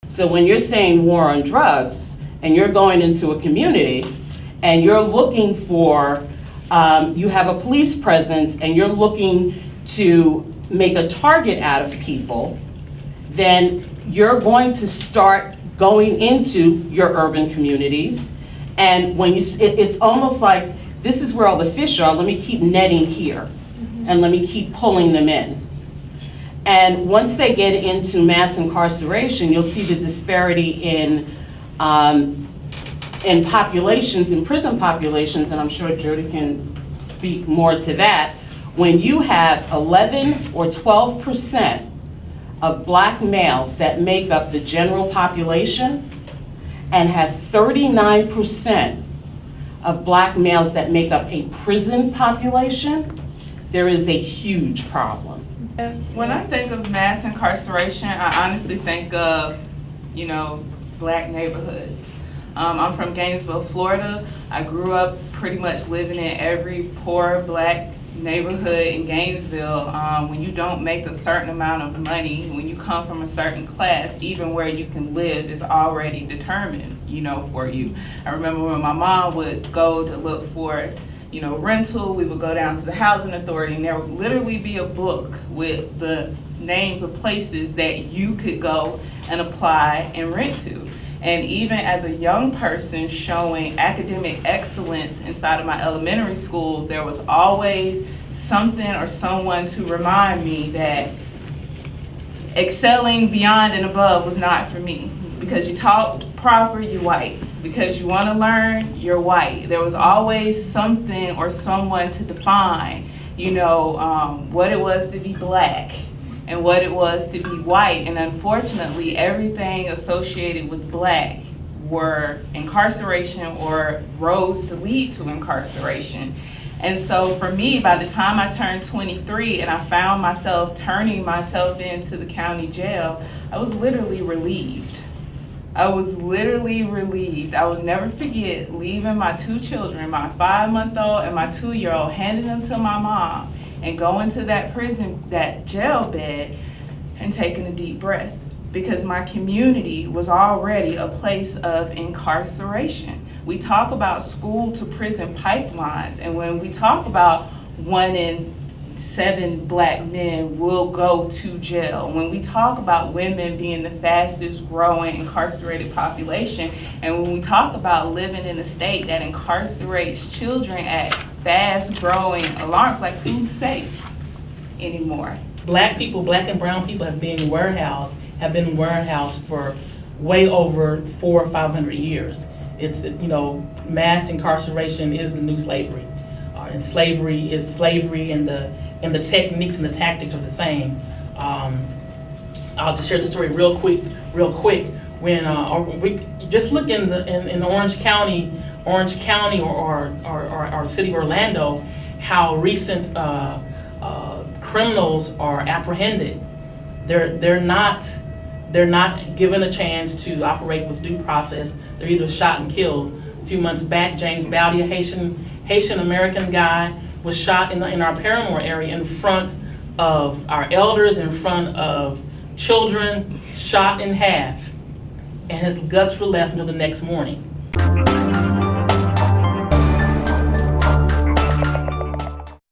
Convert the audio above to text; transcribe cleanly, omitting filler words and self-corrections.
So when you're saying war on drugs, and you're going into a community, and you're looking for, you have a police presence, and you're looking to make a target out of people, then you're going to start going into your urban communities. And when it's almost like, this is where all the fish are, let me keep netting here, and let me keep pulling them in. And once they get into mass incarceration, you'll see the disparity in populations, in prison populations, and I'm sure Jody can speak more to that. When you have 11 or 12% of black males that make up the general population, and have 39% of black males that make up a prison population, there is a huge problem. When I think of mass incarceration, I honestly think of, black neighborhoods. I'm from Gainesville, Florida. I grew up pretty much living in every poor black neighborhood in Gainesville. When you don't make a certain amount of money, when you come from a certain class, even where you can live is already determined, for you. I remember when my mom would go to look for rental, we would go down to the housing authority, and there would literally be a book with the names of places that you could go and apply and rent to. And even as a young person showing academic excellence inside of my elementary school, there was always something or someone to remind me that excelling beyond and above was not for me. Because you talk proper, you're white. Because you want to learn, you're white. There was always something or someone to define, what it was to be black and what it was to be white. And unfortunately, everything associated with black were incarceration or rose to lead to incarceration. And so for me, by the time I turned 23 and I found myself turning myself into the county jail, I was literally relieved. I was literally relieved. I will never forget leaving my two children, my 5-month-old and my 2-year-old, handing them to my mom and going to that prison, that jail bed, and taking a deep breath, because my community was already a place of incarceration. We talk about school to prison pipelines, and when we talk about 1 in 7 black men will go to jail, when we talk about women being the fastest growing incarcerated population, and when we talk about living in a state that incarcerates children at fast growing alarms, like, who's safe anymore? Black people, black and brown people have been warehoused for way over 400 or 500 years. It's, mass incarceration is the new slavery. And slavery is slavery, and the techniques and the tactics are the same. I'll just share the story real quick. When we just look in Orange County or the city of Orlando, how recent criminals are apprehended. They're not given a chance to operate with due process. They're either shot and killed. A few months back, James Bowdy, a Haitian American guy, was shot in our Paramore area in front of our elders, in front of children, shot in half, and his guts were left until the next morning.